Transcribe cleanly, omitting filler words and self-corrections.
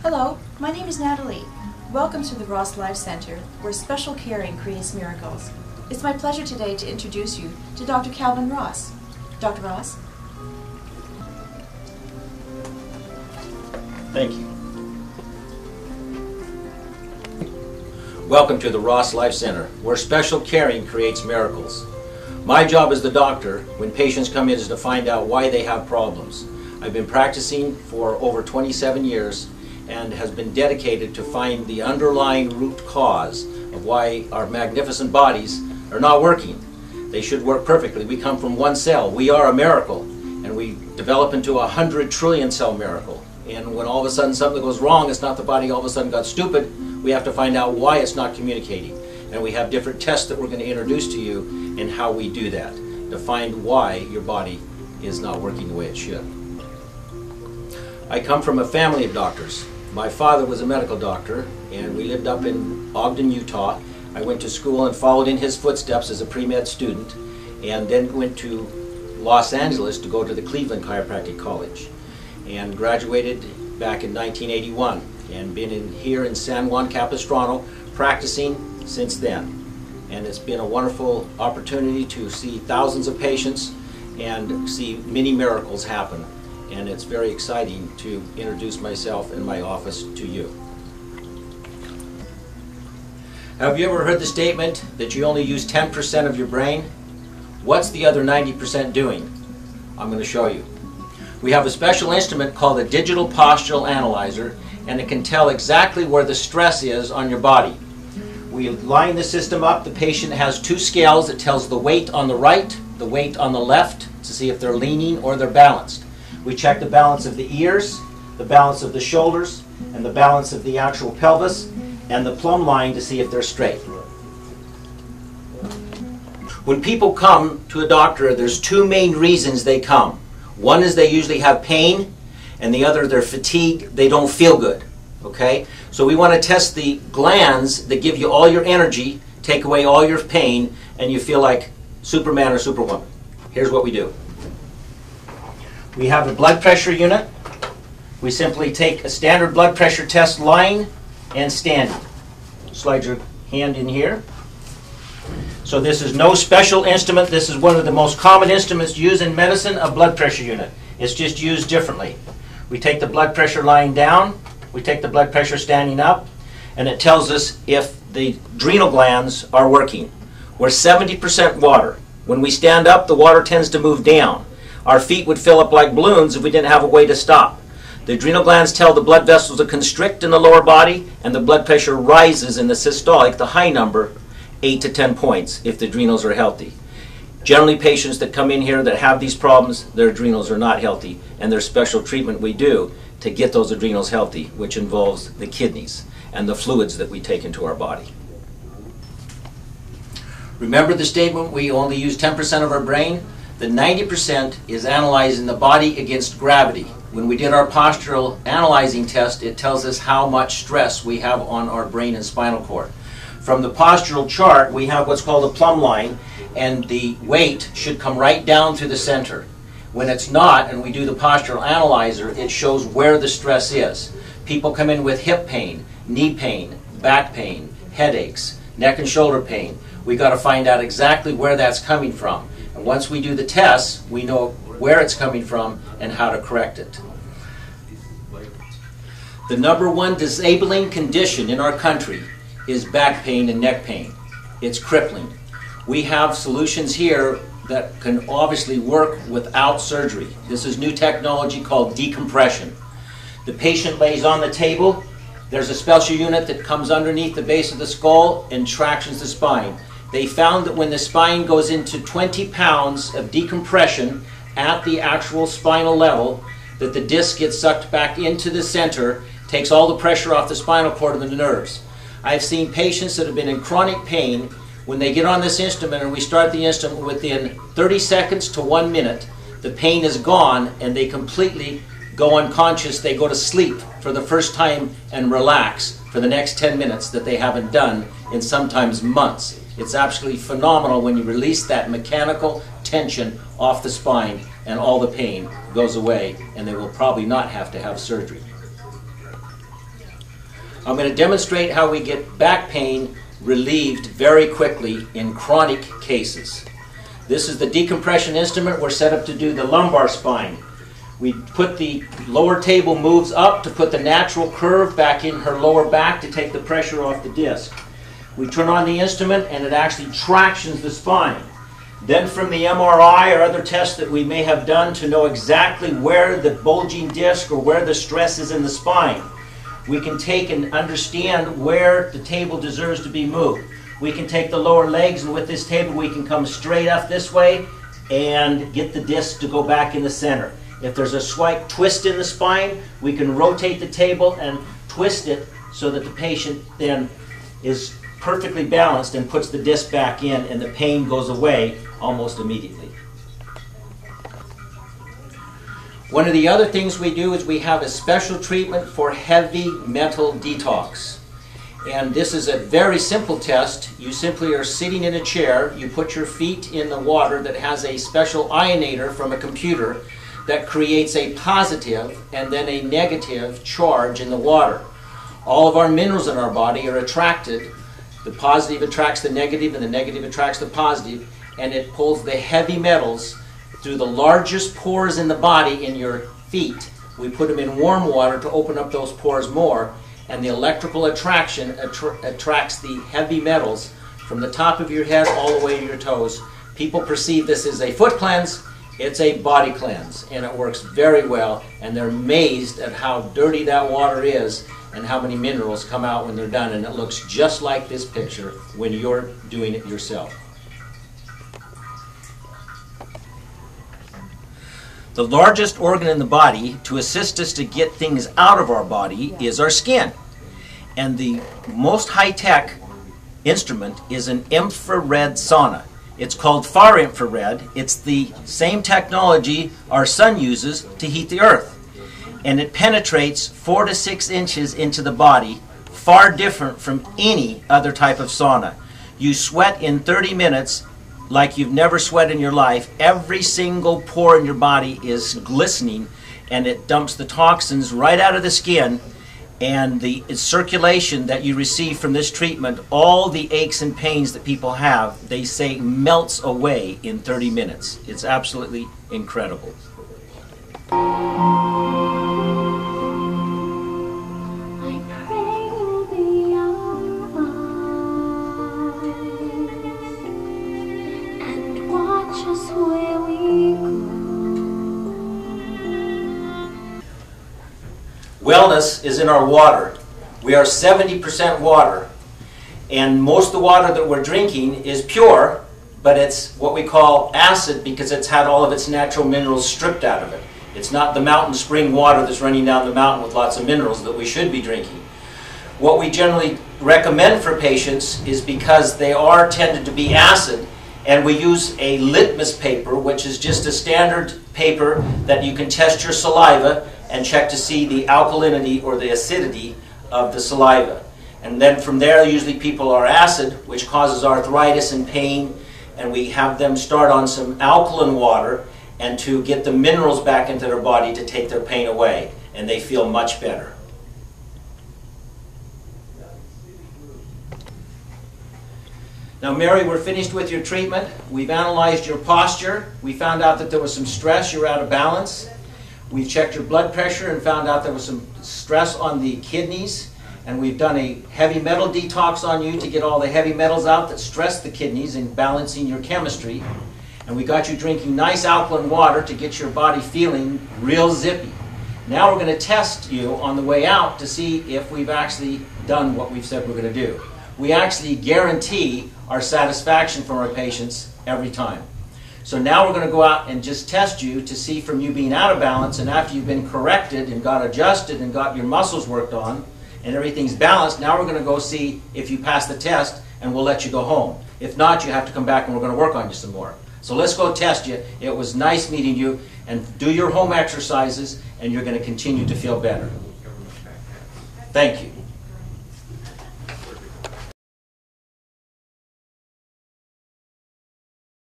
Hello, my name is Natalie. Welcome to the Ross Life Center, where special caring creates miracles. It's my pleasure today to introduce you to Dr. Calvin Ross. Dr. Ross? Thank you. Welcome to the Ross Life Center, where special caring creates miracles. My job as the doctor, when patients come in, is to find out why they have problems. I've been practicing for over 27 years and has been dedicated to find the underlying root cause of why our magnificent bodies are not working. They should work perfectly. We come from one cell. We are a miracle, and we develop into a 100 trillion cell miracle. And when all of a sudden something goes wrong, it's not the body all of a sudden got stupid. We have to find out why it's not communicating. And we have different tests that we're going to introduce to you in how we do that, to find why your body is not working the way it should. I come from a family of doctors. My father was a medical doctor, and we lived up in Ogden, Utah. I went to school and followed in his footsteps as a pre-med student, and then went to Los Angeles to go to the Cleveland Chiropractic College, and graduated back in 1981, and been here in San Juan Capistrano practicing since then. And it's been a wonderful opportunity to see thousands of patients and see many miracles happen. And it's very exciting to introduce myself and my office to you. Have you ever heard the statement that you only use 10% of your brain? What's the other 90% doing? I'm going to show you. We have a special instrument called a digital postural analyzer, and it can tell exactly where the stress is on your body. We line the system up. The patient has two scales. It tells the weight on the right, the weight on the left, to see if they're leaning or they're balanced. We check the balance of the ears, the balance of the shoulders, and the balance of the actual pelvis, and the plumb line to see if they're straight. When people come to a doctor, there's two main reasons they come. One is they usually have pain, and the other, they're fatigued, they don't feel good. Okay? So we want to test the glands that give you all your energy, take away all your pain, and you feel like Superman or Superwoman. Here's what we do. We have a blood pressure unit. We simply take a standard blood pressure test lying and standing. Slide your hand in here. So this is no special instrument. This is one of the most common instruments used in medicine, a blood pressure unit. It's just used differently. We take the blood pressure lying down. We take the blood pressure standing up. And it tells us if the adrenal glands are working. We're 70% water. When we stand up, the water tends to move down. Our feet would fill up like balloons if we didn't have a way to stop. The adrenal glands tell the blood vessels to constrict in the lower body, and the blood pressure rises in the systolic, the high number, 8 to 10 points if the adrenals are healthy. Generally, patients that come in here that have these problems, their adrenals are not healthy, and there's special treatment we do to get those adrenals healthy, which involves the kidneys and the fluids that we take into our body. Remember the statement, we only use 10% of our brain? The 90% is analyzing the body against gravity. When we did our postural analyzing test, it tells us how much stress we have on our brain and spinal cord. From the postural chart, we have what's called a plumb line, and the weight should come right down through the center. When it's not, and we do the postural analyzer, it shows where the stress is. People come in with hip pain, knee pain, back pain, headaches, neck and shoulder pain. We've got to find out exactly where that's coming from. And once we do the tests, we know where it's coming from and how to correct it. The #1 disabling condition in our country is back pain and neck pain. It's crippling. We have solutions here that can obviously work without surgery. This is new technology called decompression. The patient lays on the table. There's a special unit that comes underneath the base of the skull and tractions the spine. They found that when the spine goes into 20 pounds of decompression at the actual spinal level, that the disc gets sucked back into the center, takes all the pressure off the spinal cord and the nerves. I've seen patients that have been in chronic pain. When they get on this instrument and we start the instrument, within 30 seconds to 1 minute, the pain is gone and they completely go unconscious. They go to sleep for the first time and relax for the next 10 minutes that they haven't done in sometimes months. It's absolutely phenomenal when you release that mechanical tension off the spine and all the pain goes away, and they will probably not have to have surgery. I'm going to demonstrate how we get back pain relieved very quickly in chronic cases. This is the decompression instrument. We're set up to do the lumbar spine. We put the lower table moves up to put the natural curve back in her lower back to take the pressure off the disc. We turn on the instrument and it actually tractions the spine. Then from the MRI or other tests that we may have done to know exactly where the bulging disc or where the stress is in the spine, we can take and understand where the table deserves to be moved. We can take the lower legs, and with this table we can come straight up this way and get the disc to go back in the center. If there's a slight twist in the spine, we can rotate the table and twist it so that the patient then is perfectly balanced and puts the disc back in, and the pain goes away almost immediately. One of the other things we do is we have a special treatment for heavy metal detox. And this is a very simple test. You simply are sitting in a chair, you put your feet in the water that has a special ionator from a computer that creates a positive and then a negative charge in the water. All of our minerals in our body are attracted. The positive attracts the negative and the negative attracts the positive, and it pulls the heavy metals through the largest pores in the body in your feet. We put them in warm water to open up those pores more, and the electrical attraction attracts the heavy metals from the top of your head all the way to your toes. People perceive this as a foot cleanse. It's a body cleanse, and it works very well, and they're amazed at how dirty that water is and how many minerals come out when they're done, and it looks just like this picture when you're doing it yourself. The largest organ in the body to assist us to get things out of our body is our skin. And the most high-tech instrument is an infrared sauna. It's called far infrared. It's the same technology our sun uses to heat the earth. And it penetrates 4 to 6 inches into the body, far different from any other type of sauna. You sweat in 30 minutes like you've never sweated in your life. Every single pore in your body is glistening, and it dumps the toxins right out of the skin, and the circulation that you receive from this treatment, all the aches and pains that people have, they say melts away in 30 minutes. It's absolutely incredible. Wellness is in our water. We are 70% water, and most of the water that we're drinking is pure, but it's what we call acid because it's had all of its natural minerals stripped out of it. It's not the mountain spring water that's running down the mountain with lots of minerals that we should be drinking. What we generally recommend for patients is, because they are tended to be acid, and we use a litmus paper, which is just a standard paper that you can test your saliva and check to see the alkalinity or the acidity of the saliva. And then from there, usually people are acid, which causes arthritis and pain, and we have them start on some alkaline water and to get the minerals back into their body to take their pain away, and they feel much better. Now, Mary, we're finished with your treatment. We've analyzed your posture. We found out that there was some stress. You're out of balance. We've checked your blood pressure and found out there was some stress on the kidneys. And we've done a heavy metal detox on you to get all the heavy metals out that stress the kidneys and balancing your chemistry. And we got you drinking nice alkaline water to get your body feeling real zippy. Now we're going to test you on the way out to see if we've actually done what we've said we're going to do. We actually guarantee our satisfaction from our patients every time. So now we're going to go out and just test you to see, from you being out of balance and after you've been corrected and got adjusted and got your muscles worked on and everything's balanced, now we're going to go see if you pass the test, and we'll let you go home. If not, you have to come back and we're going to work on you some more. So let's go test you. It was nice meeting you, and do your home exercises and you're going to continue to feel better. Thank you.